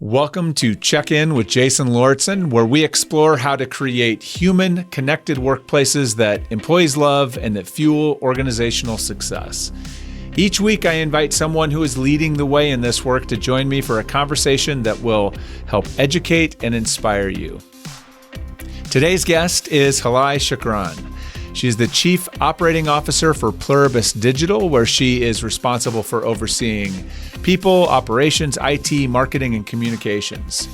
Welcome to Check In with Jason Lauritsen, where we explore how to create human, connected workplaces that employees love and that fuel organizational success. Each week, I invite someone who is leading the way in this work to join me for a conversation that will help educate and inspire you. Today's guest is Halai Shukran. She's the Chief Operating Officer for Pluribus Digital, where she is responsible for overseeing people, operations, IT, marketing, and communications.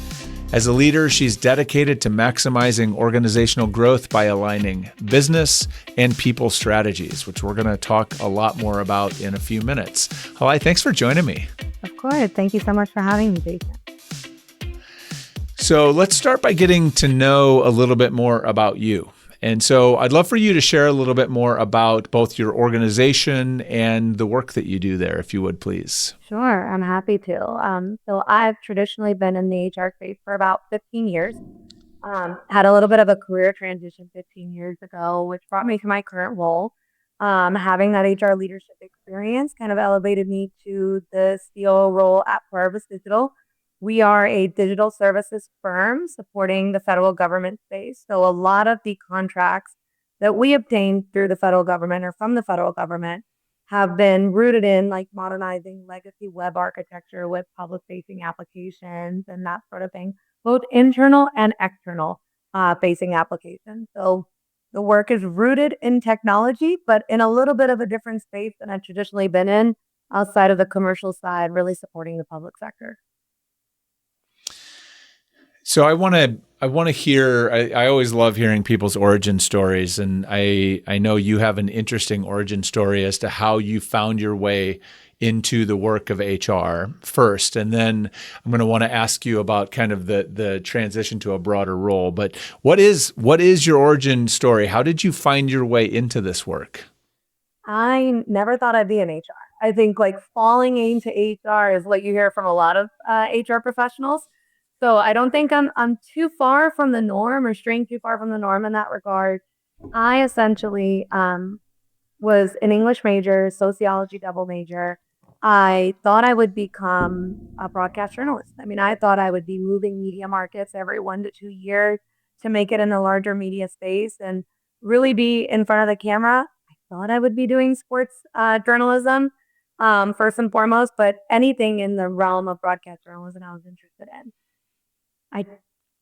As a leader, she's dedicated to maximizing organizational growth by aligning business and people strategies, which we're going to talk a lot more about in a few minutes. Halai, thanks for joining me. Of course. Thank you so much for having me, Jason. So let's start by getting to know a little bit more about you. And so I'd love for you to share a little bit more about both your organization and the work that you do there, if you would, please. Sure, I'm happy to. So I've traditionally been in the HR space for about 15 years. Had a little bit of a career transition 15 years ago, which brought me to my current role. Having that HR leadership experience kind of elevated me to the CEO role at Pluribus Digital. We are a digital services firm supporting the federal government space. So a lot of the contracts that we obtain through the federal government or from the federal government have been rooted in like modernizing legacy web architecture with public-facing applications and that sort of thing, both internal and external facing applications. So the work is rooted in technology, but in a little bit of a different space than I've traditionally been in outside of the commercial side, really supporting the public sector. So I want to hear, I always love hearing people's origin stories. And I know you have an interesting origin story as to how you found your way into the work of HR first. And then I'm going to want to ask you about kind of the transition to a broader role. But what is your origin story? How did you find your way into this work? I never thought I'd be in HR. I think like falling into HR is what you hear from a lot of HR professionals. So I don't think I'm too far from the norm or straying too far from the norm in that regard. I essentially was an English major, sociology double major. I thought I would become a broadcast journalist. I mean, I thought I would be moving media markets every 1 to 2 years to make it in the larger media space and really be in front of the camera. I thought I would be doing sports journalism first and foremost, but anything in the realm of broadcast journalism I was interested in. I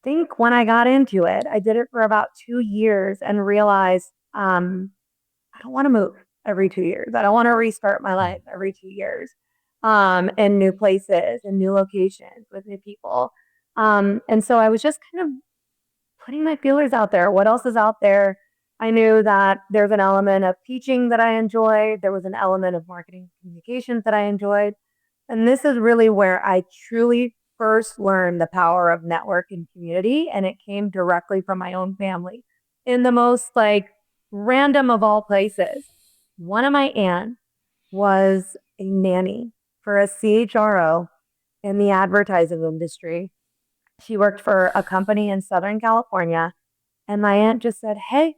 think when I got into it, I did it for about 2 years and realized I don't want to move every 2 years. I don't want to restart my life every 2 years in new places and new locations with new people. And so I was just kind of putting my feelers out there. What else is out there? I knew that there's an element of teaching that I enjoyed. There was an element of marketing communications that I enjoyed. And this is really where I truly first learned the power of network and community, and it came directly from my own family in the most like random of all places. One of my aunts was a nanny for a CHRO in the advertising industry. She worked for a company in Southern California, and my aunt just said, "Hey,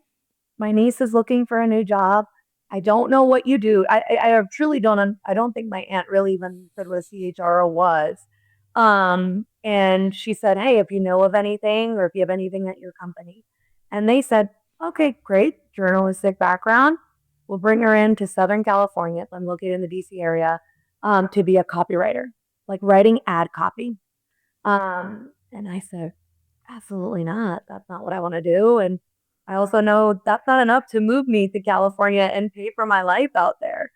my niece is looking for a new job. I don't know what you do." I truly don't. I don't think my aunt really even said what a CHRO was. And she said, "Hey, if you know of anything or if you have anything at your company." And they said, "Okay, great, journalistic background. We'll bring her into Southern California." I'm located in the DC area, to be a copywriter, like writing ad copy. And I said, "Absolutely not. That's not what I want to do." And I also know that's not enough to move me to California and pay for my life out there.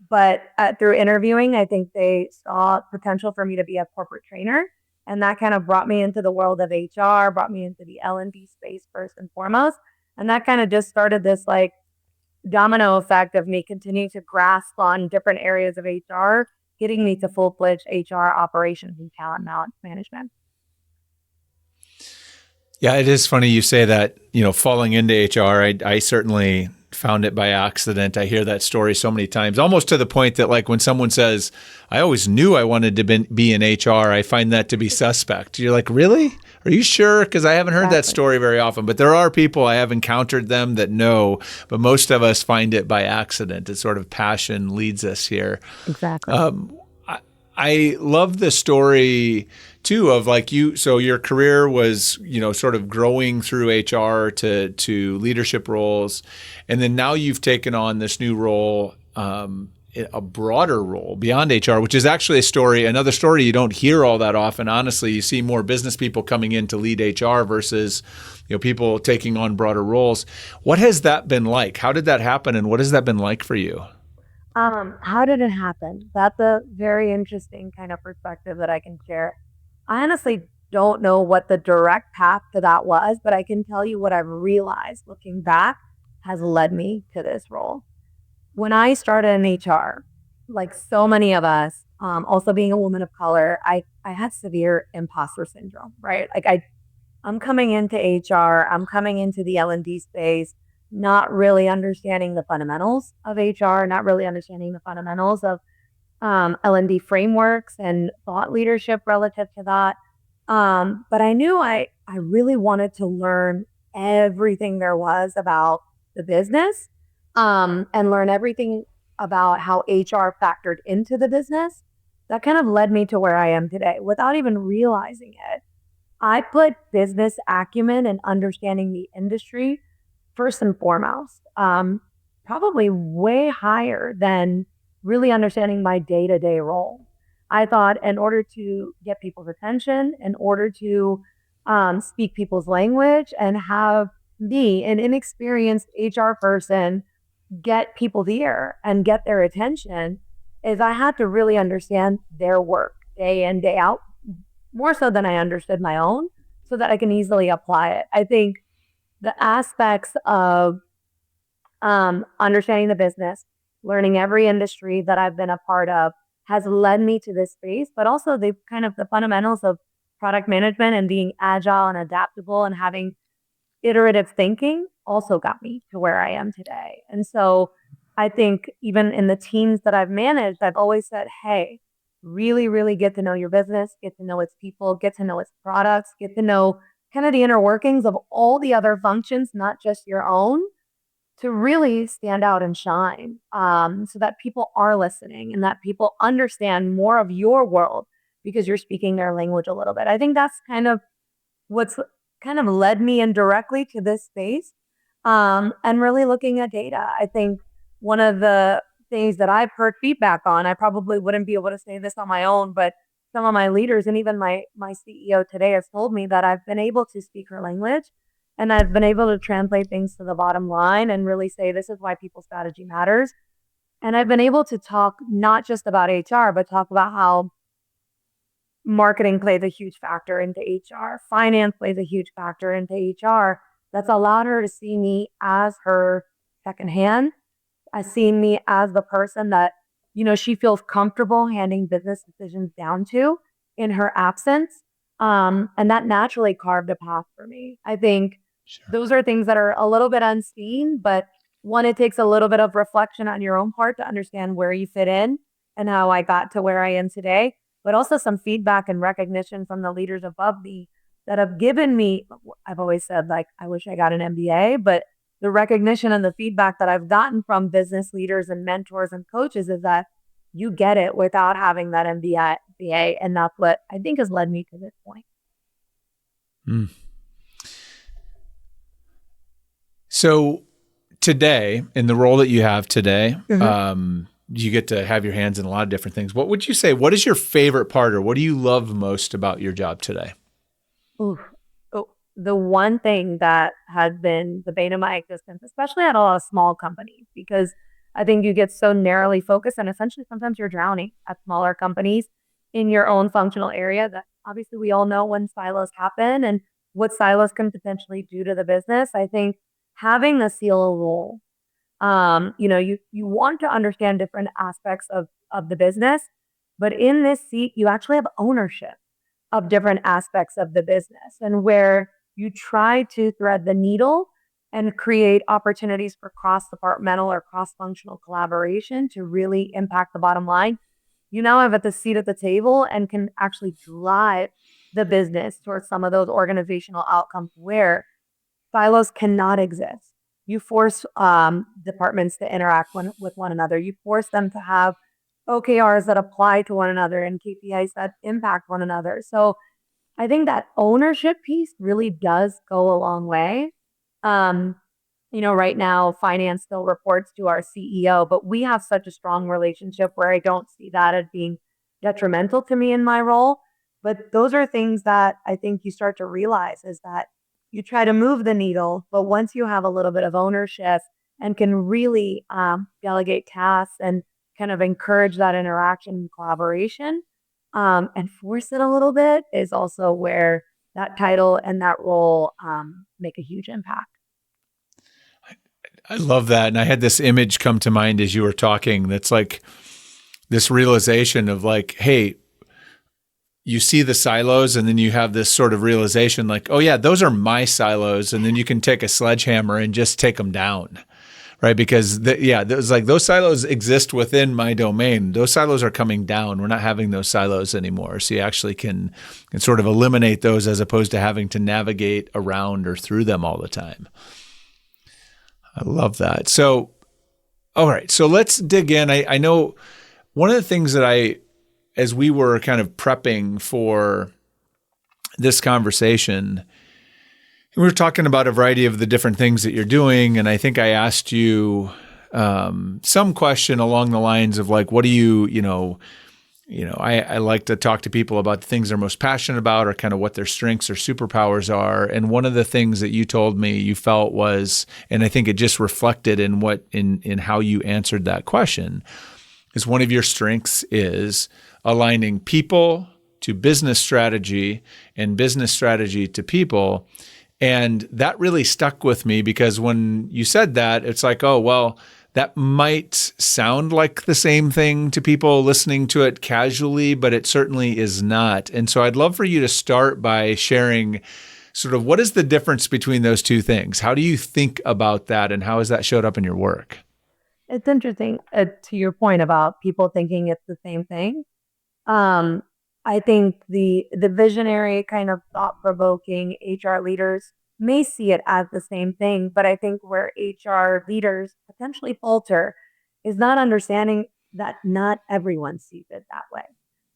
But through interviewing, I think they saw potential for me to be a corporate trainer. And that kind of brought me into the world of HR, brought me into the L&D space first and foremost. And that kind of just started this like domino effect of me continuing to grasp on different areas of HR, getting me to full-fledged HR operations and talent management. Yeah, it is funny you say that, falling into HR. I certainly found it by accident. I hear that story so many times, almost to the point that like when someone says, "I always knew I wanted to be in HR," I find that to be suspect. You're like, really? Are you sure? Because I haven't heard that story very often. But there are people, I have encountered them that know, but most of us find it by accident. It's sort of passion leads us here. Exactly. I love the story too of like so your career was, sort of growing through HR to leadership roles. And then now you've taken on this new role, a broader role beyond HR, which is actually another story you don't hear all that often. Honestly, you see more business people coming in to lead HR versus, people taking on broader roles. What has that been like? How did that happen? And what has that been like for you? How did it happen? That's a very interesting kind of perspective that I can share. I honestly don't know what the direct path to that was, but I can tell you what I've realized looking back has led me to this role. When I started in HR, like so many of us, also being a woman of color, I had severe imposter syndrome, right? I'm coming into HR, I'm coming into the L&D space, not really understanding the fundamentals of HR, not really understanding the fundamentals of L&D frameworks and thought leadership relative to that. But I knew I really wanted to learn everything there was about the business, and learn everything about how HR factored into the business. That kind of led me to where I am today without even realizing it. I put business acumen and understanding the industry first and foremost, probably way higher than really understanding my day to day role. I thought in order to get people's attention, in order to speak people's language and have me, an inexperienced HR person, get people's ear and get their attention, is I had to really understand their work day in, day out, more so than I understood my own, so that I can easily apply it. I think the aspects of understanding the business, learning every industry that I've been a part of has led me to this space, but also the kind of the fundamentals of product management and being agile and adaptable and having iterative thinking also got me to where I am today. And so I think even in the teams that I've managed, I've always said, hey, really, really get to know your business, get to know its people, get to know its products, get to know kind of the inner workings of all the other functions, not just your own, to really stand out and shine, so that people are listening and that people understand more of your world because you're speaking their language a little bit. I think that's kind of what's kind of led me indirectly to this space, and really looking at data. I think one of the things that I've heard feedback on, I probably wouldn't be able to say this on my own, but some of my leaders and even my CEO today has told me that I've been able to speak her language and I've been able to translate things to the bottom line and really say this is why people strategy matters. And I've been able to talk not just about HR, but talk about how marketing plays a huge factor into HR, finance plays a huge factor into HR. That's allowed her to see me as her second hand. As seeing me as the person that, she feels comfortable handing business decisions down to in her absence. And that naturally carved a path for me. I think those are things that are a little bit unseen, but one, it takes a little bit of reflection on your own part to understand where you fit in and how I got to where I am today, but also some feedback and recognition from the leaders above me that have given me, I've always said, like, I wish I got an MBA, but the recognition and the feedback that I've gotten from business leaders and mentors and coaches is that you get it without having that MBA. And that's what I think has led me to this point. Mm. So today, in the role that you have today, you get to have your hands in a lot of different things. What would you say, what is your favorite part, or what do you love most about your job today? Ooh. The one thing that has been the bane of my existence, especially at a lot of small companies, because I think you get so narrowly focused and essentially sometimes you're drowning at smaller companies in your own functional area, that obviously we all know when silos happen and what silos can potentially do to the business. I think having the CLO role, you want to understand different aspects of the business, but in this seat, you actually have ownership of different aspects of the business, and where you try to thread the needle and create opportunities for cross-departmental or cross-functional collaboration to really impact the bottom line. You now have at the seat at the table and can actually drive the business towards some of those organizational outcomes where silos cannot exist. You force departments to interact with one another. You force them to have OKRs that apply to one another and KPIs that impact one another. So I think that ownership piece really does go a long way. Um, right now, finance still reports to our CEO, but we have such a strong relationship where I don't see that as being detrimental to me in my role. But those are things that I think you start to realize is that you try to move the needle, but once you have a little bit of ownership and can really delegate tasks and kind of encourage that interaction and collaboration and force it a little bit is also where that title and that role make a huge impact. I love that. And I had this image come to mind as you were talking that's like this realization of like, hey, you see the silos and then you have this sort of realization like, oh yeah, those are my silos. And then you can take a sledgehammer and just take them down. Right. Because those silos exist within my domain. Those silos are coming down. We're not having those silos anymore. So you actually can sort of eliminate those as opposed to having to navigate around or through them all the time. I love that. So, all right. So let's dig in. I know one of the things that as we were kind of prepping for this conversation, we were talking about a variety of the different things that you're doing. And I think I asked you some question along the lines of like, what do I like to talk to people about the things they're most passionate about or kind of what their strengths or superpowers are. And one of the things that you told me you felt was, and I think it just reflected in how you answered that question, is one of your strengths is aligning people to business strategy and business strategy to people. And that really stuck with me because when you said that, it's like, oh, well, that might sound like the same thing to people listening to it casually, but it certainly is not. And so I'd love for you to start by sharing sort of what is the difference between those two things? How do you think about that and how has that showed up in your work? It's interesting to your point about people thinking it's the same thing. I think the visionary kind of thought-provoking HR leaders may see it as the same thing, but I think where HR leaders potentially falter is not understanding that not everyone sees it that way.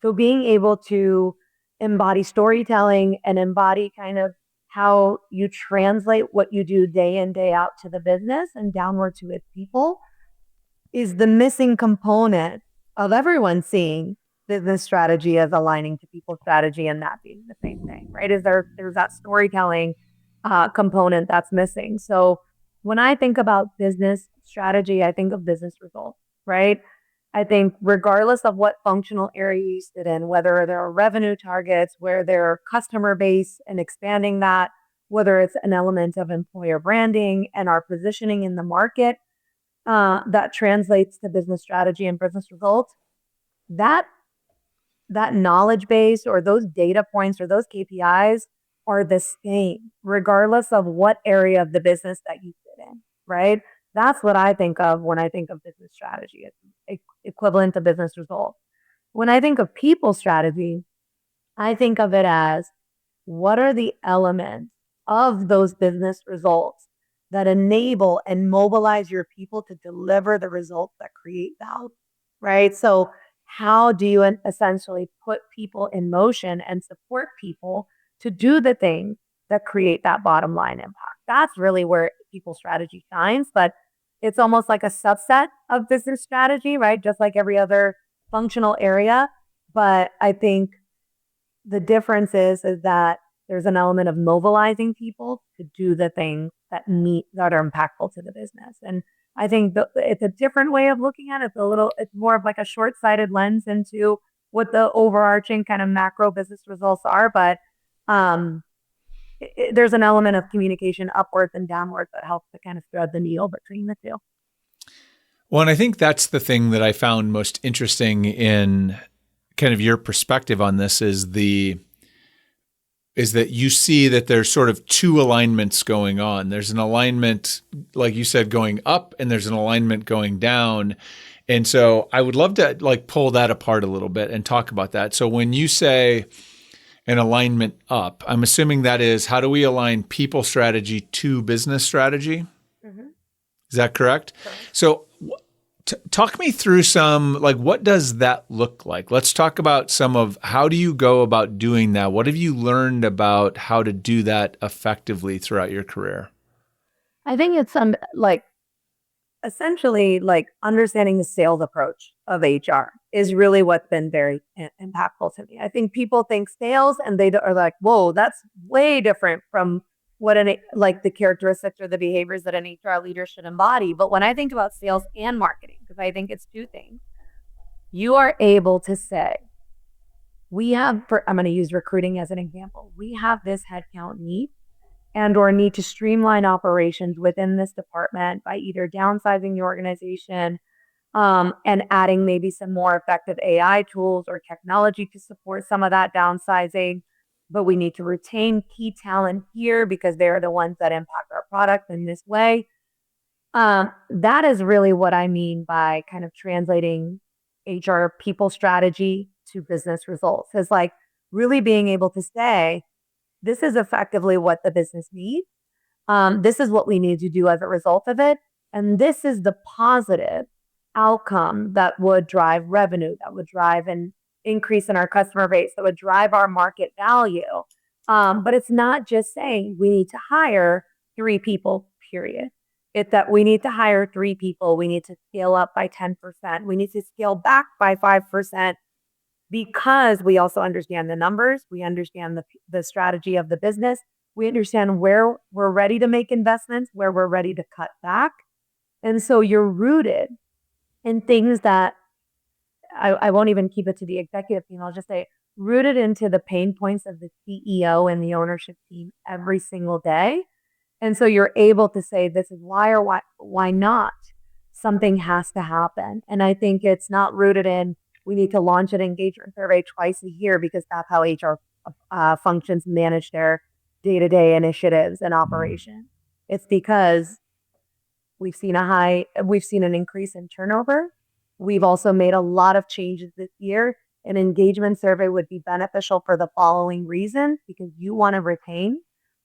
So being able to embody storytelling and embody kind of how you translate what you do day in, day out to the business and downward to its people is the missing component of everyone seeing business strategy as aligning to people strategy and that being the same thing, right? There's that storytelling component that's missing. So when I think about business strategy, I think of business results, right? I think regardless of what functional area you sit in, whether there are revenue targets, where there are customer base and expanding that, whether it's an element of employer branding and our positioning in the market, that translates to business strategy and business results, that knowledge base or those data points or those KPIs are the same, regardless of what area of the business that you sit in, right? That's what I think of when I think of business strategy. It's equivalent to business results. When I think of people strategy, I think of it as what are the elements of those business results that enable and mobilize your people to deliver the results that create value, right? So how do you essentially put people in motion and support people to do the things that create that bottom line impact? That's really where people strategy shines, but it's almost like a subset of business strategy, right? Just like every other functional area. But I think the difference is that there's an element of mobilizing people to do the things that are impactful to the business. And I think it's a different way of looking at it. It's more of like a short-sighted lens into what the overarching kind of macro business results are. But there's an element of communication upwards and downwards that helps to kind of thread the needle between the two. Well, and I think that's the thing that I found most interesting in kind of your perspective on this is that you see that there's sort of two alignments going on. There's an alignment, like you said, going up, and there's an alignment going down. And so I would love to like pull that apart a little bit and talk about that. So when you say an alignment up, I'm assuming that is how do we align people strategy to business strategy? Mm-hmm. Is that correct? Correct. So Talk me through some, like, what does that look like? Let's talk about some of how do you go about doing that? What have you learned about how to do that effectively throughout your career? I think it's like essentially like understanding the sales approach of HR is really what's been very impactful to me. I think people think sales and they are like, whoa, that's way different from what like the characteristics or the behaviors that an HR leader should embody. But when I think about sales and marketing, because I think it's two things, you are able to say, I'm going to use recruiting as an example. We have this headcount need and or need to streamline operations within this department by either downsizing the organization and adding maybe some more effective AI tools or technology to support some of that downsizing. But we need to retain key talent here because they're the ones that impact our product in this way. That is really what I mean by kind of translating HR people strategy to business results. Is like really being able to say, this is effectively what the business needs. This is what we need to do as a result of it. And this is the positive outcome that would drive revenue, that would drive an increase in our customer base, that would drive our market value. But it's not just saying we need to hire 3 people, period. It's that we need to hire 3 people. We need to scale up by 10%. We need to scale back by 5%. Because we also understand the numbers, we understand the strategy of the business, we understand where we're ready to make investments, where we're ready to cut back. And so you're rooted in things that I won't even keep it to the executive team. I'll just say rooted into the pain points of the CEO and the ownership team every single day. And so you're able to say, this is why or why not something has to happen. And I think it's not rooted in, we need to launch an engagement survey twice a year because that's how HR functions manage their day-to-day initiatives and operations. It's because we've seen an increase in turnover. We've also made a lot of changes this year. An engagement survey would be beneficial for the following reasons, because you want to retain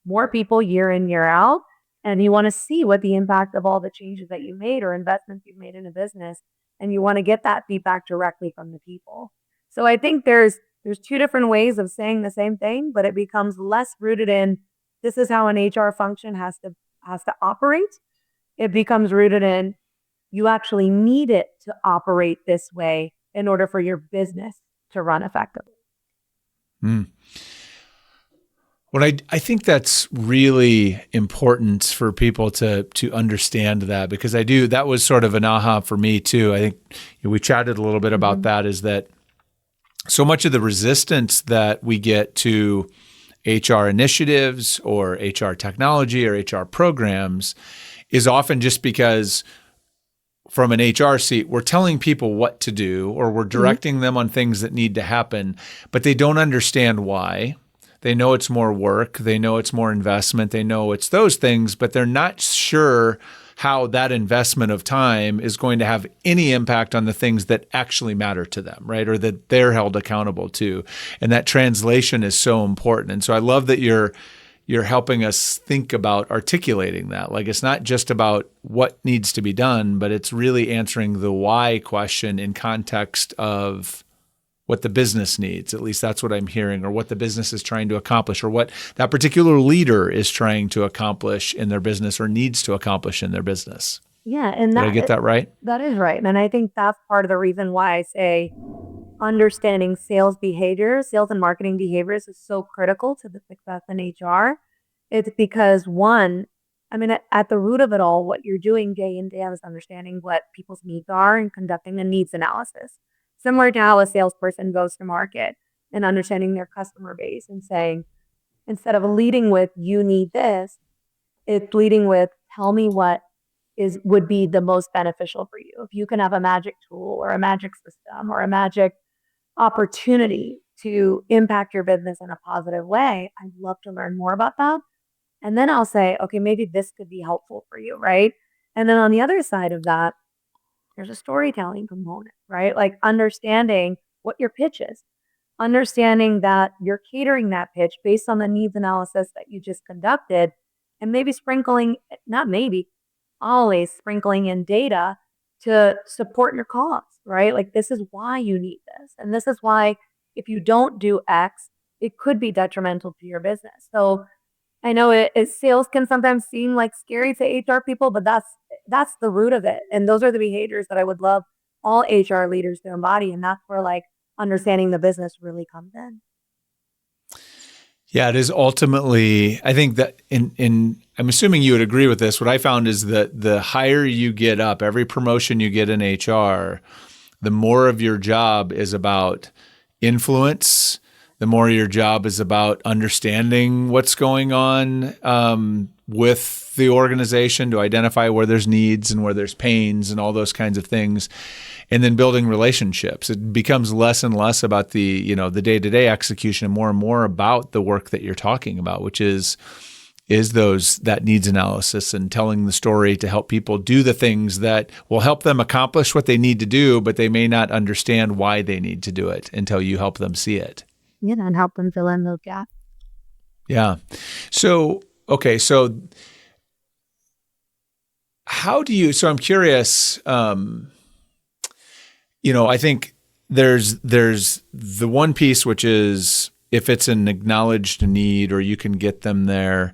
more people year in, year out, and you want to see what the impact of all the changes that you made or investments you've made in a business, and you want to get that feedback directly from the people. So I think there's 2 different ways of saying the same thing, but it becomes less rooted in, this is how an HR function has to operate. It becomes rooted in, you actually need it to operate this way in order for your business to run effectively. Well, I think that's really important for people to understand that, because that was sort of an aha for me too. I think we chatted a little bit about that, is that so much of the resistance that we get to HR initiatives or HR technology or HR programs is often just because from an HR seat, we're telling people what to do, or we're directing them on things that need to happen, but they don't understand why. They know it's more work. They know it's more investment. They know it's those things, but they're not sure how that investment of time is going to have any impact on the things that actually matter to them, right? Or that they're held accountable to. And that translation is so important. And so I love that you're helping us think about articulating that. Like, it's not just about what needs to be done, but it's really answering the why question in context of what the business needs. At least that's what I'm hearing, or what the business is trying to accomplish, or what that particular leader is trying to accomplish in their business or needs to accomplish in their business. Yeah. And did I get that right? That is right. And I think that's part of the reason why I say understanding sales and marketing behaviors is so critical to the success in HR. It's because at the root of it all, what you're doing day in, day out is understanding what people's needs are and conducting a needs analysis. Similar to how a salesperson goes to market and understanding their customer base and saying, instead of leading with, you need this, it's leading with, tell me what would be the most beneficial for you. If you can have a magic tool or a magic system or a magic opportunity to impact your business in a positive way, I'd love to learn more about that. And then I'll say, okay, maybe this could be helpful for you, right? And then on the other side of that, there's a storytelling component, right? Like understanding what your pitch is, understanding that you're catering that pitch based on the needs analysis that you just conducted, and maybe always sprinkling in data to support your cause, right? Like, this is why you need this. And this is why if you don't do X, it could be detrimental to your business. So I know sales can sometimes seem like scary to HR people, but that's the root of it. And those are the behaviors that I would love all HR leaders to embody. And that's where like understanding the business really comes in. Yeah, it is ultimately, I think that I'm assuming you would agree with this. What I found is that the higher you get up, every promotion you get in HR, the more of your job is about influence, the more your job is about understanding what's going on with the organization to identify where there's needs and where there's pains and all those kinds of things, and then building relationships. It becomes less and less about the day-to-day execution and more about the work that you're talking about, which is that needs analysis and telling the story to help people do the things that will help them accomplish what they need to do, but they may not understand why they need to do it until you help them see it. Yeah, and help them fill in those gaps. Yeah. So, okay. So how do you, so I'm curious, I think there's the one piece, which is if it's an acknowledged need or you can get them there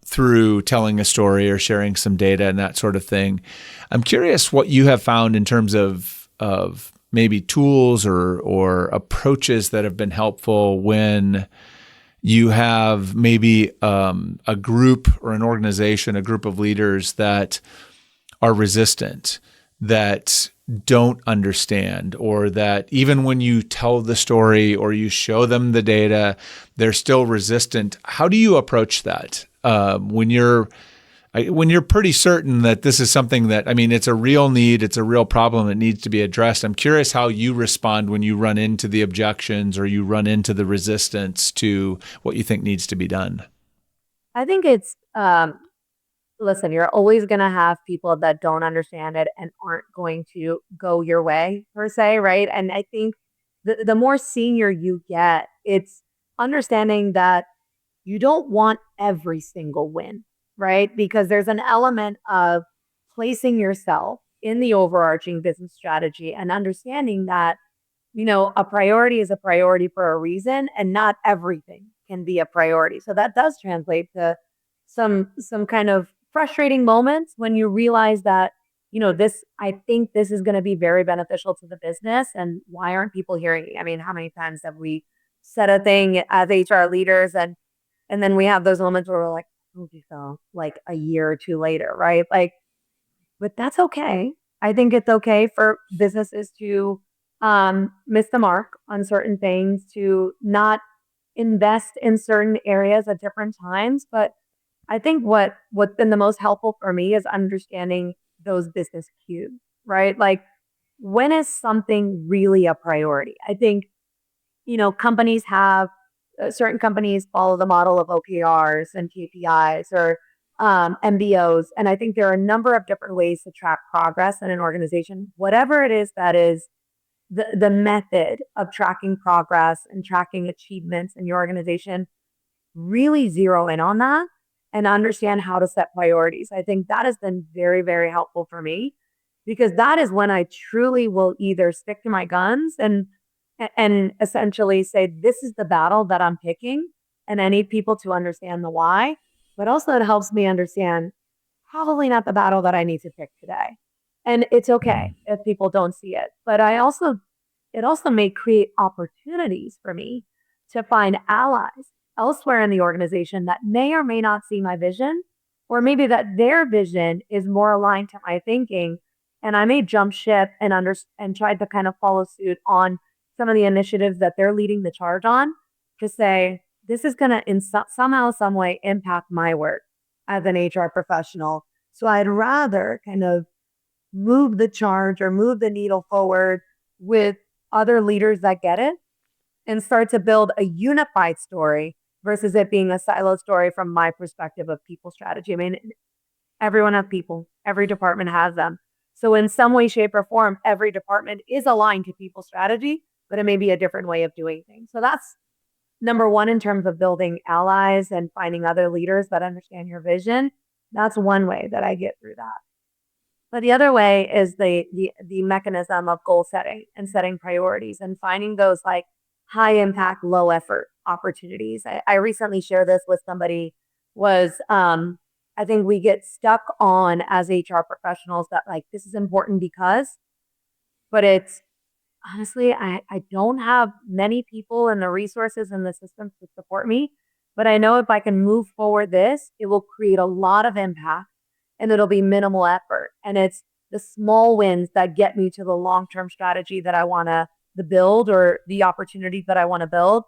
through telling a story or sharing some data and that sort of thing. I'm curious what you have found in terms of maybe tools or approaches that have been helpful when you have maybe a group or an organization, a group of leaders that are resistant, that don't understand, or that even when you tell the story or you show them the data, they're still resistant. How do you approach that when you're pretty certain that this is something that, it's a real need, it's a real problem, it needs to be addressed? I'm curious how you respond when you run into the objections or you run into the resistance to what you think needs to be done. I think it's, listen, you're always going to have people that don't understand it and aren't going to go your way, per se, right? And I think the more senior you get, it's understanding that you don't want every single win, right? Because there's an element of placing yourself in the overarching business strategy and understanding that, a priority is a priority for a reason, and not everything can be a priority. So that does translate to some kind of frustrating moments when you realize that, I think this is going to be very beneficial to the business, and why aren't people hearing it? How many times have we said a thing as HR leaders and then we have those moments where we're like, I told you so, like a year or two later, right? Like, but that's okay. I think it's okay for businesses to miss the mark on certain things, to not invest in certain areas at different times. But I think what's been the most helpful for me is understanding those business cues, right? Like, when is something really a priority? I think, companies have certain companies follow the model of OKRs and KPIs or MBOs. And I think there are a number of different ways to track progress in an organization, whatever it is that is the method of tracking progress and tracking achievements in your organization. Really zero in on that and understand how to set priorities. I think that has been very, very helpful for me, because that is when I truly will either stick to my guns and essentially say, this is the battle that I'm picking, and I need people to understand the why, but also it helps me understand probably not the battle that I need to pick today. And it's okay if people don't see it, but it also may create opportunities for me to find allies elsewhere in the organization that may or may not see my vision, or maybe that their vision is more aligned to my thinking. And I may jump ship and try to kind of follow suit on some of the initiatives that they're leading the charge on, to say, this is going to somehow, some way impact my work as an HR professional. So I'd rather kind of move the charge or move the needle forward with other leaders that get it and start to build a unified story versus it being a siloed story from my perspective of people strategy. Everyone has people, every department has them. So in some way, shape, or form, every department is aligned to people strategy, but it may be a different way of doing things. So that's number one in terms of building allies and finding other leaders that understand your vision. That's one way that I get through that. But the other way is the mechanism of goal setting and setting priorities and finding those like high impact, low effort opportunities. I recently shared this with somebody was I think we get stuck on as HR professionals that like this is important because, but it's honestly, I don't have many people and the resources and the systems to support me. But I know if I can move forward this, it will create a lot of impact and it'll be minimal effort. And it's the small wins that get me to the long-term strategy that I want to the build or the opportunity that I want to build.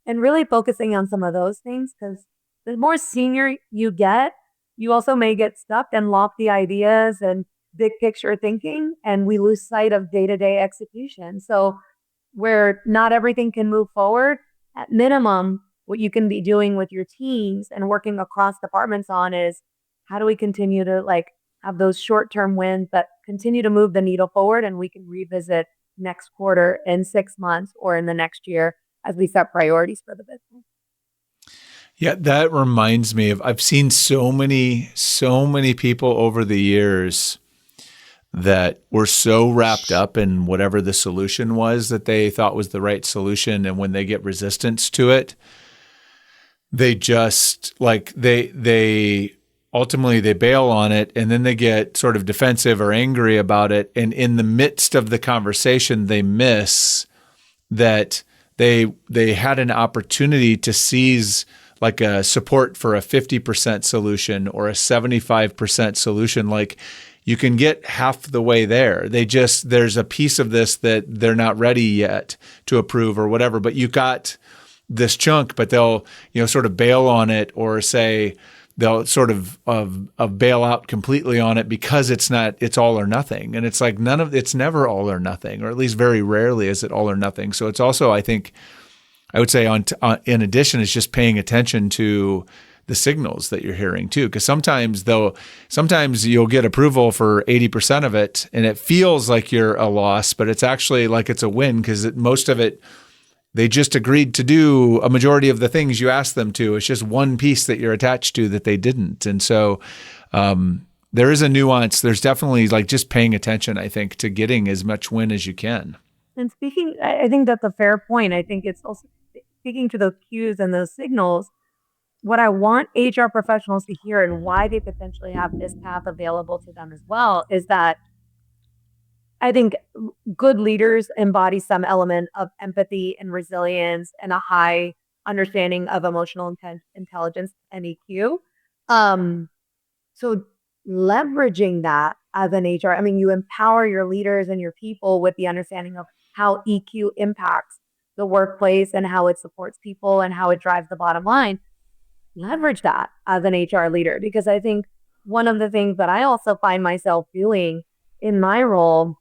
And really focusing on some of those things because the more senior you get, you also may get stuck and lofty ideas and big picture thinking, and we lose sight of day-to-day execution. So where not everything can move forward, at minimum, what you can be doing with your teams and working across departments on is how do we continue to like have those short-term wins that continue to move the needle forward, and we can revisit next quarter in 6 months or in the next year as we set priorities for the business. Yeah, that reminds me of I've seen so many people over the years that were so wrapped up in whatever the solution was that they thought was the right solution. And when they get resistance to it, they just like they ultimately they bail on it, and then they get sort of defensive or angry about it. And in the midst of the conversation, they miss that they had an opportunity to seize like a support for a 50% solution or a 75% solution. Like you can get half the way there. There's a piece of this that they're not ready yet to approve or whatever, but you got this chunk, but they'll, sort of bail on it or say they'll sort of bail out completely on it because it's all or nothing. And it's like it's never all or nothing, or at least very rarely is it all or nothing. So it's also, I think, I would say in addition, is just paying attention to the signals that you're hearing too. Because sometimes you'll get approval for 80% of it and it feels like you're a loss, but it's actually like it's a win because most of it, they just agreed to do a majority of the things you asked them to. It's just one piece that you're attached to that they didn't. And so there is a nuance. There's definitely like just paying attention, I think, to getting as much win as you can. And I think that's a fair point. I think it's also speaking to those cues and those signals. What I want HR professionals to hear and why they potentially have this path available to them as well is that I think good leaders embody some element of empathy and resilience and a high understanding of emotional intelligence and EQ. So leveraging that as an HR, I mean, you empower your leaders and your people with the understanding of how EQ impacts the workplace and how it supports people and how it drives the bottom line. Leverage that as an HR leader, because I think one of the things that I also find myself doing in my role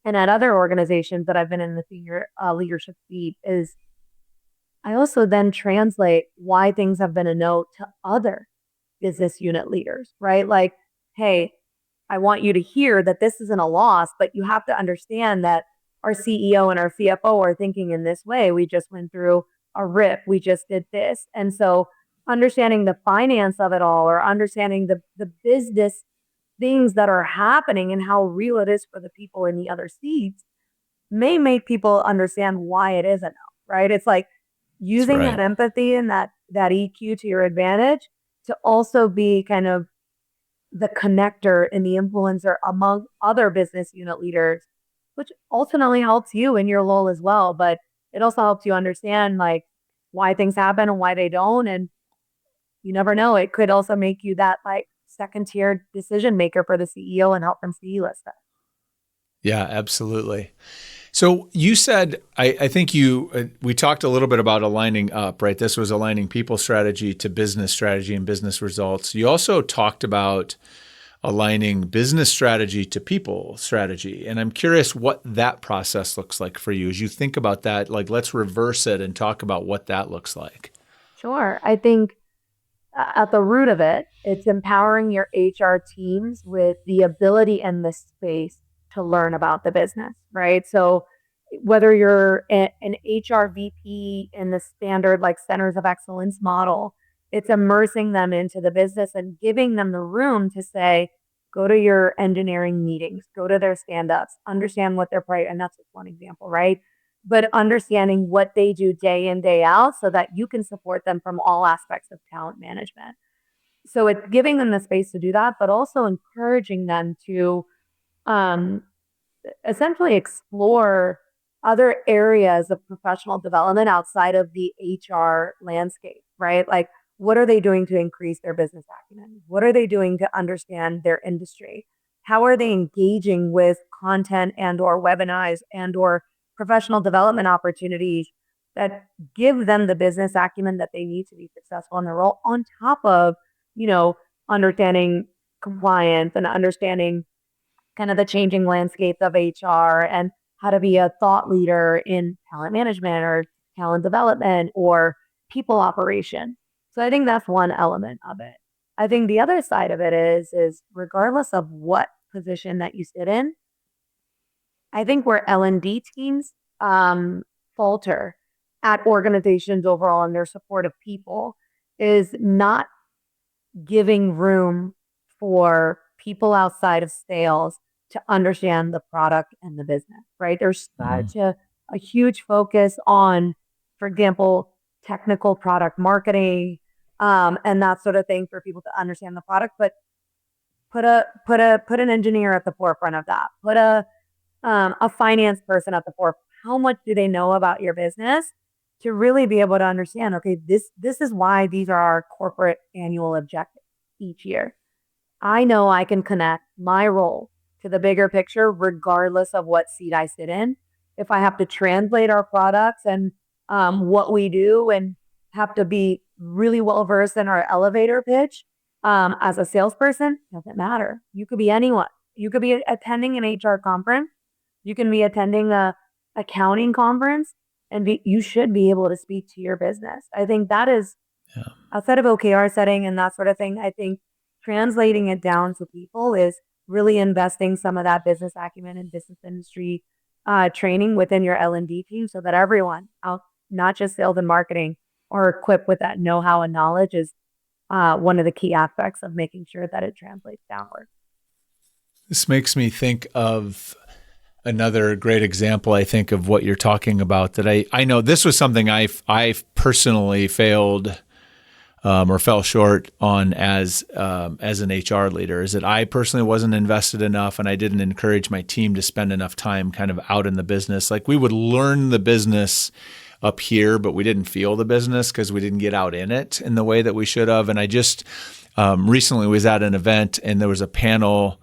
and at other organizations that I've been in the senior leadership seat is I also then translate why things have been a no to other business unit leaders, right? Like, hey, I want you to hear that this isn't a loss, but you have to understand that our CEO and our CFO are thinking in this way. We just went through a RIP. We just did this. And so understanding the finance of it all or understanding the business things that are happening and how real it is for the people in the other seats may make people understand why it isn't, right? It's like using that empathy and that EQ to your advantage to also be kind of the connector and the influencer among other business unit leaders, which ultimately helps you in your role as well. But it also helps you understand like why things happen and why they don't. And you never know. It could also make you that like second tier decision maker for the CEO and help them see list it. Yeah, absolutely. So you said, I think we talked a little bit about aligning up, right? This was aligning people strategy to business strategy and business results. You also talked about aligning business strategy to people strategy. And I'm curious what that process looks like for you as you think about that. Like, let's reverse it and talk about what that looks like. Sure. I think at the root of it, it's empowering your HR teams with the ability and the space to learn about the business, right? So whether you're an HR VP in the standard like centers of excellence model, it's immersing them into the business and giving them the room to say, go to your engineering meetings, go to their stand-ups, understand what they're and that's just one example, right? But understanding what they do day in, day out so that you can support them from all aspects of talent management. So it's giving them the space to do that, but also encouraging them to um, essentially explore other areas of professional development outside of the HR landscape, right? Like, what are they doing to increase their business acumen? What are they doing to understand their industry? How are they engaging with content and or webinars and or professional development opportunities that give them the business acumen that they need to be successful in their role on top of, you know, understanding compliance and understanding kind of the changing landscape of HR and how to be a thought leader in talent management or talent development or people operation. So I think that's one element of it. I think the other side of it is regardless of what position that you sit in, I think where L&D teams falter at organizations overall in their support of people is not giving room for people outside of sales to understand the product and the business, right? There's such a huge focus on, for example, technical product marketing and that sort of thing for people to understand the product, but put an engineer at the forefront of that. Put a finance person at the forefront. How much do they know about your business to really be able to understand, okay, this is why these are our corporate annual objectives each year. I know I can connect my role to the bigger picture regardless of what seat I sit in. If I have to translate our products and what we do and have to be really well versed in our elevator pitch as a salesperson, doesn't matter. You could be anyone. You could be attending an HR conference. You can be attending a accounting conference and you should be able to speak to your business. I think that is outside of OKR setting and that sort of thing. I think translating it down to people is really investing some of that business acumen and business industry training within your L&D team so that everyone out, not just sales and marketing, are equipped with that know-how and knowledge is one of the key aspects of making sure that it translates downward. This makes me think of another great example, I think, of what you're talking about that I know this was something I personally failed or fell short on as an HR leader, is that I personally wasn't invested enough and I didn't encourage my team to spend enough time kind of out in the business. Like we would learn the business up here, but we didn't feel the business because we didn't get out in it in the way that we should have. And I just recently was at an event and there was a panel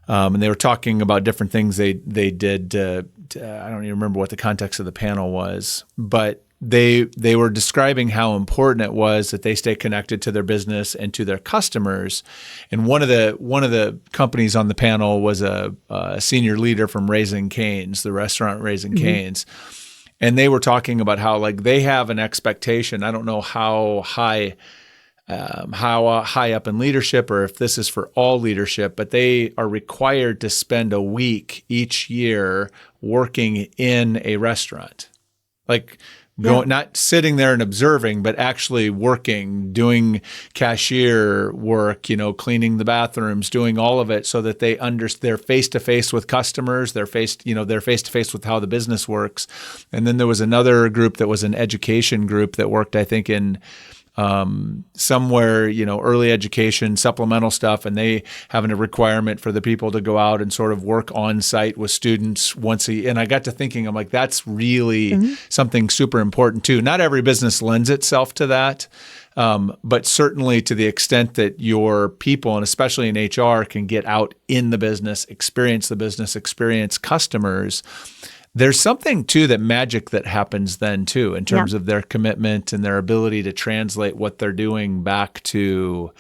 and they were talking about different things they did. I don't even remember what the context of the panel was, but they were describing how important it was that they stay connected to their business and to their customers. And one of the companies on the panel was a senior leader from Raising Cane's, the restaurant Raising Cane's. And they were talking about how like they have an expectation. I don't know how high up in leadership or if this is for all leadership, but they are required to spend a week each year working in a restaurant. Like not sitting there and observing, but actually working, doing cashier work, cleaning the bathrooms, doing all of it so that they're face to face with customers, they're face to face with how the business works. And then there was another group that was an education group that worked, I think, in somewhere, early education, supplemental stuff, and they having a requirement for the people to go out and sort of work on site with students once a year. And I got to thinking, I'm like, that's really something super important too. Not every business lends itself to that. But certainly to the extent that your people, and especially in HR, can get out in the business, experience customers, there's something too that magic that happens then too in terms of their commitment and their ability to translate what they're doing back to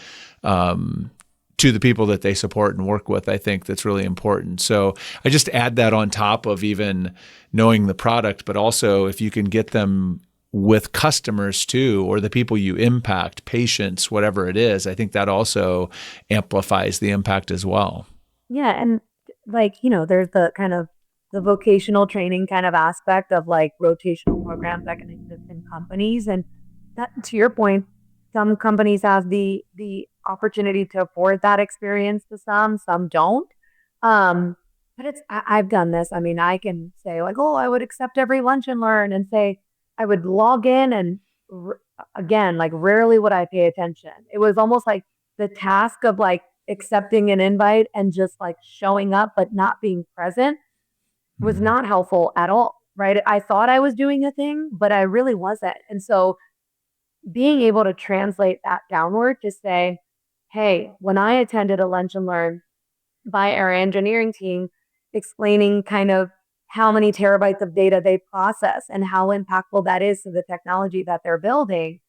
the people that they support and work with. I think that's really important. So I just add that on top of even knowing the product, but also if you can get them with customers too, or the people you impact, patients, whatever it is, I think that also amplifies the impact as well. Yeah. And there's the kind of the vocational training kind of aspect of like rotational programs that can exist in companies. And that, to your point, some companies have the opportunity to afford that experience to some don't. But I've done this. I mean, I can say like, oh, I would accept every lunch and learn, and say I would log in and again, like rarely would I pay attention. It was almost like the task of like accepting an invite and just like showing up but not being present was not helpful at all, right? I thought I was doing a thing, but I really wasn't. And so being able to translate that downward to say, hey, when I attended a lunch and learn by our engineering team, explaining kind of how many terabytes of data they process and how impactful that is to the technology that they're building,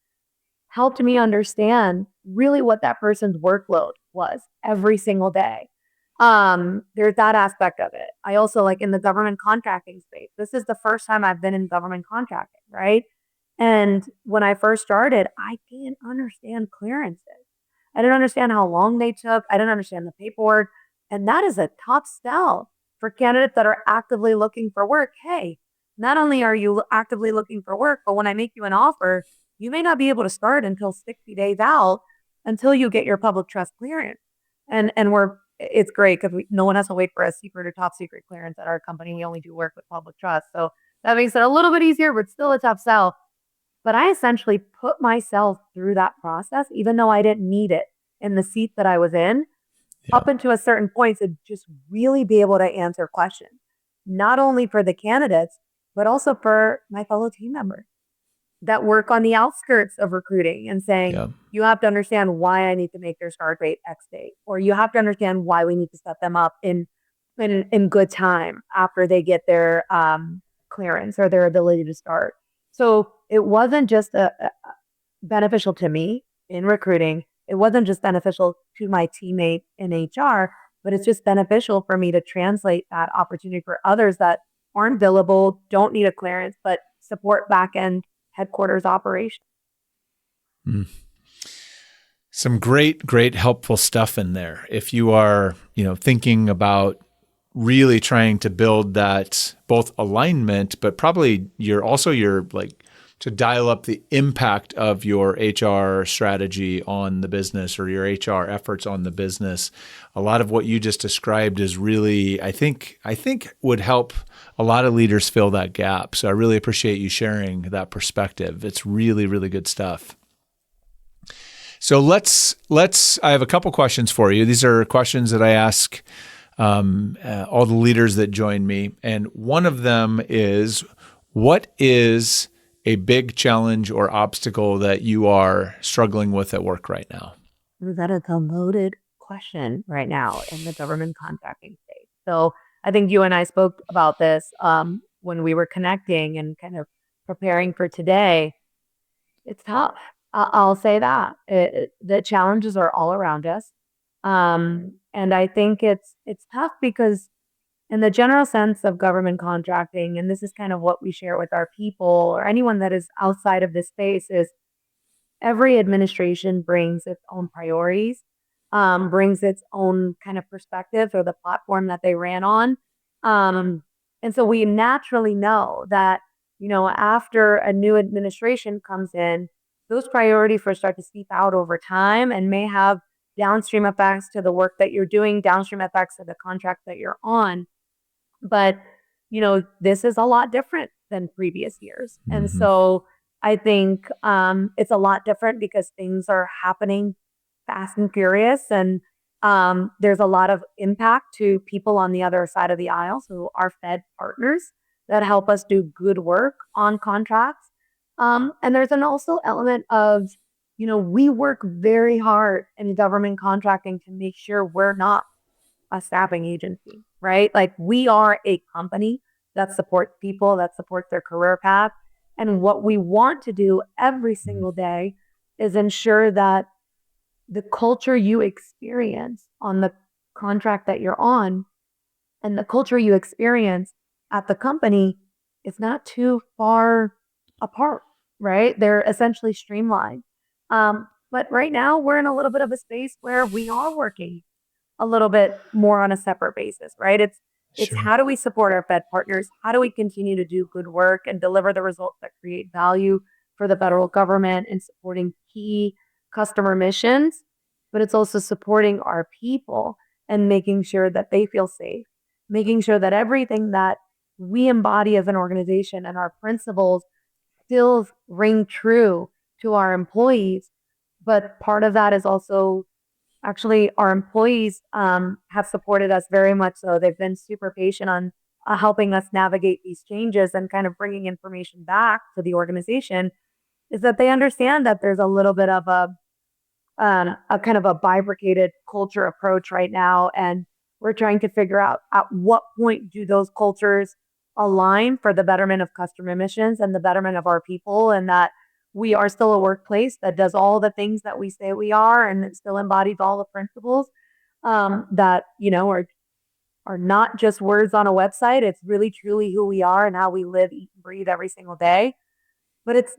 helped me understand really what that person's workload was every single day. There's that aspect of it. I also like in the government contracting space. This is the first time I've been in government contracting, right? And when I first started, I didn't understand clearances. I didn't understand how long they took. I didn't understand the paperwork. And that is a tough sell for candidates that are actively looking for work. Hey, not only are you actively looking for work, but when I make you an offer, you may not be able to start until 60 days out until you get your public trust clearance. And it's great because no one has to wait for a secret or top secret clearance at our company. We only do work with public trust. So that makes it a little bit easier, but still a tough sell. But I essentially put myself through that process, even though I didn't need it in the seat that I was in, up into a certain point to just really be able to answer questions, not only for the candidates, but also for my fellow team members that work on the outskirts of recruiting and saying, you have to understand why I need to make their start date X date, or you have to understand why we need to set them up in good time after they get their clearance or their ability to start. So it wasn't just beneficial to me in recruiting. It wasn't just beneficial to my teammate in HR, but it's just beneficial for me to translate that opportunity for others that aren't billable, don't need a clearance, but support back-end headquarters operation. Some great helpful stuff in there. If you are, thinking about really trying to build that both alignment, but probably you're like to dial up the impact of your HR strategy on the business or your HR efforts on the business. A lot of what you just described is really, I think would help a lot of leaders fill that gap. So I really appreciate you sharing that perspective. It's really, really good stuff. So I have a couple questions for you. These are questions that I ask all the leaders that join me. And one of them is, what is a big challenge or obstacle that you are struggling with at work right now? That is a loaded question right now in the government contracting space. So I think you and I spoke about this when we were connecting and kind of preparing for today. It's tough. I'll say that. The challenges are all around us. And I think it's tough because in the general sense of government contracting, and this is kind of what we share with our people or anyone that is outside of this space, is every administration brings its own priorities, brings its own kind of perspective or the platform that they ran on. And so we naturally know that, after a new administration comes in, those priorities first start to seep out over time and may have downstream effects to the work that you're doing, downstream effects to the contract that you're on. But, this is a lot different than previous years. Mm-hmm. And so I think it's a lot different because things are happening fast and furious. And there's a lot of impact to people on the other side of the aisle, so our Fed partners that help us do good work on contracts. And there's an also element of, we work very hard in government contracting to make sure we're not a staffing agency, right? Like we are a company that supports people, that supports their career path. And what we want to do every single day is ensure that the culture you experience on the contract that you're on and the culture you experience at the company is not too far apart, right? They're essentially streamlined. But right now we're in a little bit of a space where we are working a little bit more on a separate basis, right? It's how do we support our Fed partners? How do we continue to do good work and deliver the results that create value for the federal government in supporting key customer missions? but it's also supporting our people and making sure that they feel safe, making sure that everything that we embody as an organization and our principles still ring true to our employees. But part of that is also actually our employees have supported us very much so. They've been super patient on helping us navigate these changes and kind of bringing information back to the organization, is that they understand that there's a little bit of a kind of a bifurcated culture approach right now. And we're trying to figure out at what point do those cultures align for the betterment of customer missions and the betterment of our people, and that we are still a workplace that does all the things that we say we are, and it still embodies all the principles that, are not just words on a website. It's really truly who we are and how we live, eat, and breathe every single day. But it's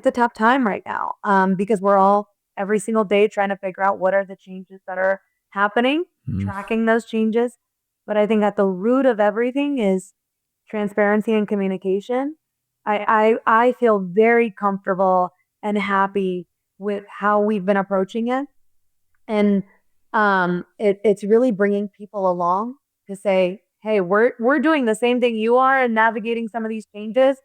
a tough time right now, because we're all every single day trying to figure out what are the changes that are happening, tracking those changes. But I think at the root of everything is transparency and communication. I feel very comfortable and happy with how we've been approaching it. And it's really bringing people along to say, hey, we're doing the same thing you are and navigating some of these changes,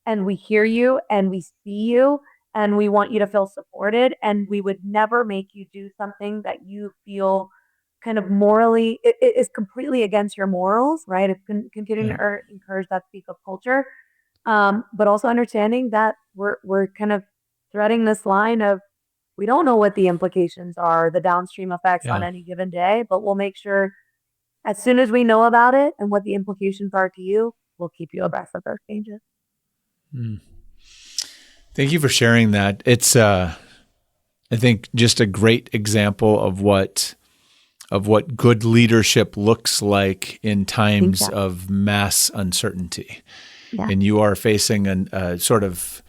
and we hear you and we see you, and we want you to feel supported, and we would never make you do something that you feel kind of morally it is completely against your morals, right? It's continuing Yeah. to encourage that speak of culture, but also understanding that we're kind of threading this line of, we don't know what the implications are, the downstream effects on Yeah. any given day, but we'll make sure as soon as we know about it and what the implications are to you, we'll keep you abreast of those changes. Thank you for sharing that. It's, I think, just a great example of what good leadership looks like in times of mass uncertainty. Yeah. And you are facing a sort of,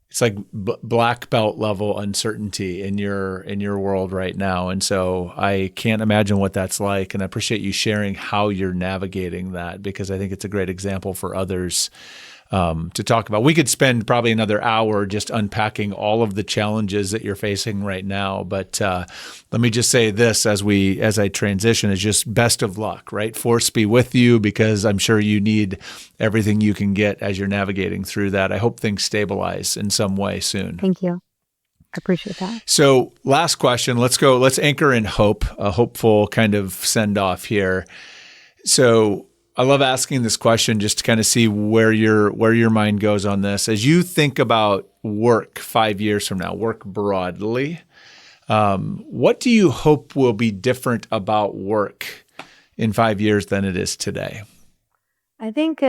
it's like black belt level uncertainty in your world right now. And so I can't imagine what that's like. And I appreciate you sharing how you're navigating that, because I think it's a great example for others to talk about. We could spend probably another hour just unpacking all of the challenges that you're facing right now. But let me just say this as I transition, is just best of luck, right? Force be with you, because I'm sure you need everything you can get as you're navigating through that. I hope things stabilize in some way soon. Thank you. I appreciate that. So last question, let's anchor in hope, a hopeful kind of send off here. So I love asking this question just to kind of see where your mind goes on this. As you think about work 5 years from now, work broadly, what do you hope will be different about work in 5 years than it is today? I think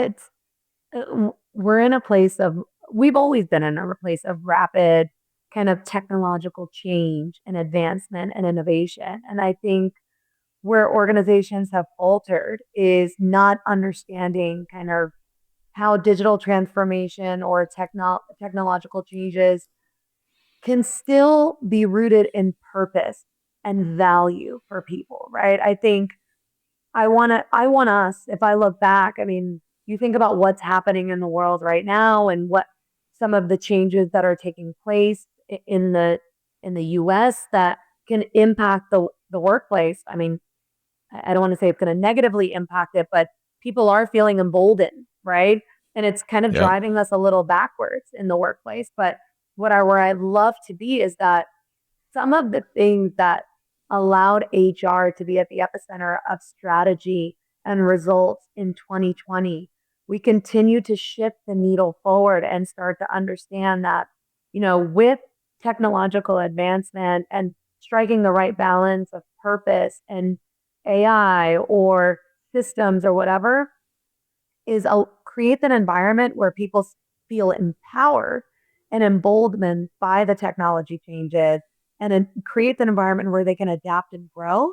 we've always been in a place of rapid kind of technological change and advancement and innovation. And I think where organizations have faltered is not understanding kind of how digital transformation or technological changes can still be rooted in purpose and value for people, right? I think I want us, if I look back, I mean, you think about what's happening in the world right now and what some of the changes that are taking place in the US that can impact the workplace. I mean, I don't want to say it's going to negatively impact it, but people are feeling emboldened, right? And it's kind of Yeah. driving us a little backwards in the workplace. But where I'd love to be is that some of the things that allowed HR to be at the epicenter of strategy and results in 2020, we continue to shift the needle forward and start to understand that, with technological advancement and striking the right balance of purpose and AI or systems or whatever, create an environment where people feel empowered and emboldened by the technology changes, and then create an environment where they can adapt and grow,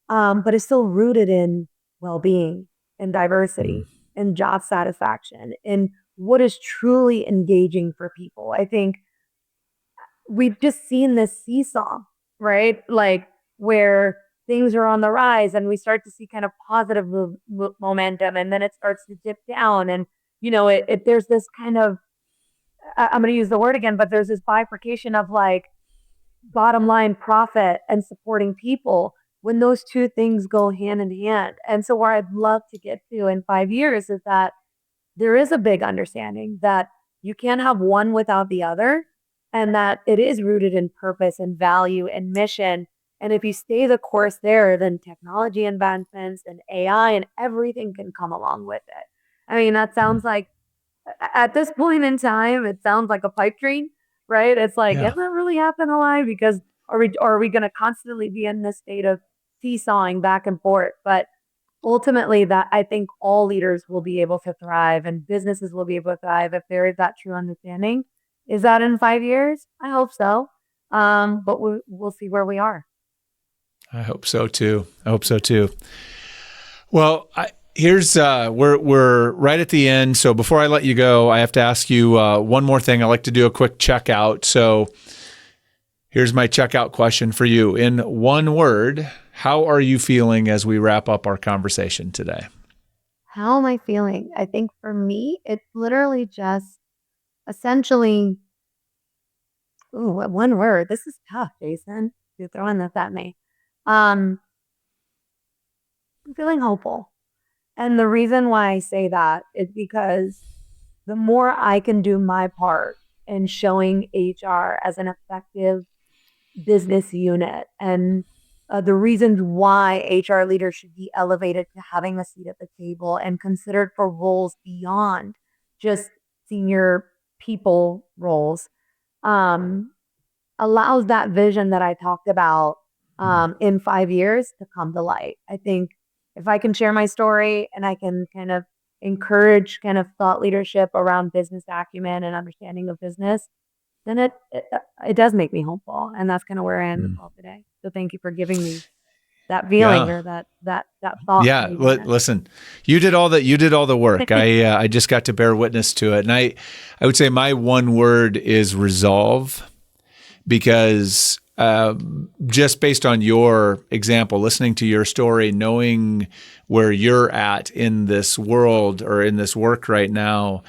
but it's still rooted in well-being and diversity and job satisfaction and what is truly engaging for people. I think we've just seen this seesaw, right? Like where things are on the rise and we start to see kind of positive momentum, and then it starts to dip down. And, there's this kind of, I'm going to use the word again, but there's this bifurcation of like bottom line profit and supporting people when those two things go hand in hand. And so where I'd love to get to in 5 years is that there is a big understanding that you can't have one without the other, and that it is rooted in purpose and value and mission. And if you stay the course there, then technology advancements and AI and everything can come along with it. I mean, that sounds like, at this point in time, it sounds like a pipe dream, right? It's like, Yeah. is that really happening alive? Because are we going to constantly be in this state of seesawing back and forth? But ultimately, that I think all leaders will be able to thrive and businesses will be able to thrive if there is that true understanding. Is that in 5 years? I hope so. But we'll see where we are. I hope so too. Well, here's we're right at the end. So before I let you go, I have to ask you one more thing. I like to do a quick checkout. So here's my checkout question for you. In one word, how are you feeling as we wrap up our conversation today? How am I feeling? I think for me, it's literally just essentially, one word. This is tough, Jason. You're throwing this at me. I'm feeling hopeful. And the reason why I say that is because the more I can do my part in showing HR as an effective business unit and the reasons why HR leaders should be elevated to having a seat at the table and considered for roles beyond just senior people roles, allows that vision that I talked about in 5 years to come to light. I think if I can share my story and I can kind of encourage kind of thought leadership around business acumen and understanding of business, then it does make me hopeful. And that's kind of where I am the call today. So thank you for giving me that feeling or that thought. Yeah. Listen, you did all the work. I just got to bear witness to it. And I would say my one word is resolve, because just based on your example, listening to your story, knowing where you're at in this world or in this work right now,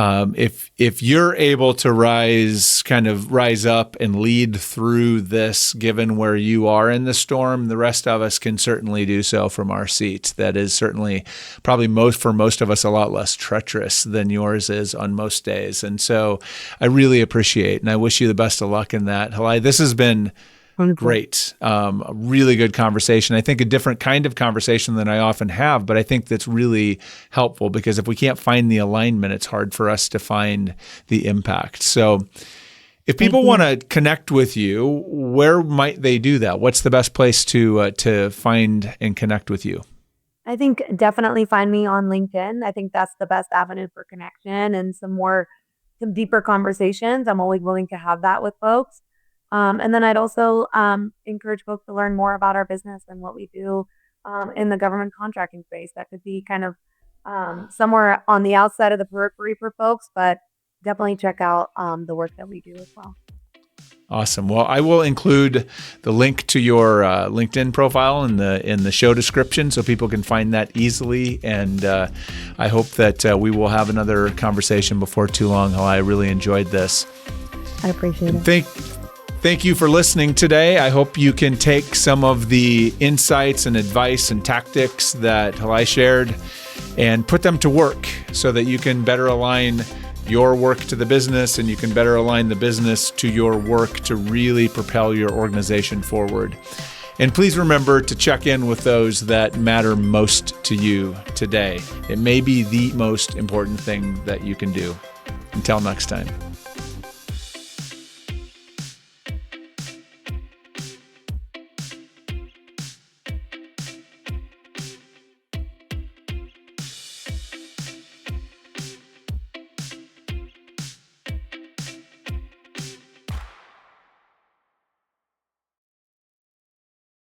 if you're able to rise up and lead through this, given where you are in the storm, the rest of us can certainly do so from our seats. That is certainly probably for most of us a lot less treacherous than yours is on most days. And so I really appreciate, and I wish you the best of luck in that. Halai, this has been great. A really good conversation. I think a different kind of conversation than I often have, but I think that's really helpful, because if we can't find the alignment, it's hard for us to find the impact. So if people want to connect with you, where might they do that? What's the best place to find and connect with you? I think definitely find me on LinkedIn. I think that's the best avenue for connection and some deeper conversations. I'm always willing to have that with folks. And then I'd also encourage folks to learn more about our business and what we do in the government contracting space. That could be kind of somewhere on the outside of the periphery for folks, but definitely check out the work that we do as well. Awesome. Well, I will include the link to your LinkedIn profile in the show description so people can find that easily. And I hope that we will have another conversation before too long. I really enjoyed this. I appreciate it. Thank you for listening today. I hope you can take some of the insights and advice and tactics that Halai shared and put them to work so that you can better align your work to the business and you can better align the business to your work to really propel your organization forward. And please remember to check in with those that matter most to you today. It may be the most important thing that you can do. Until next time.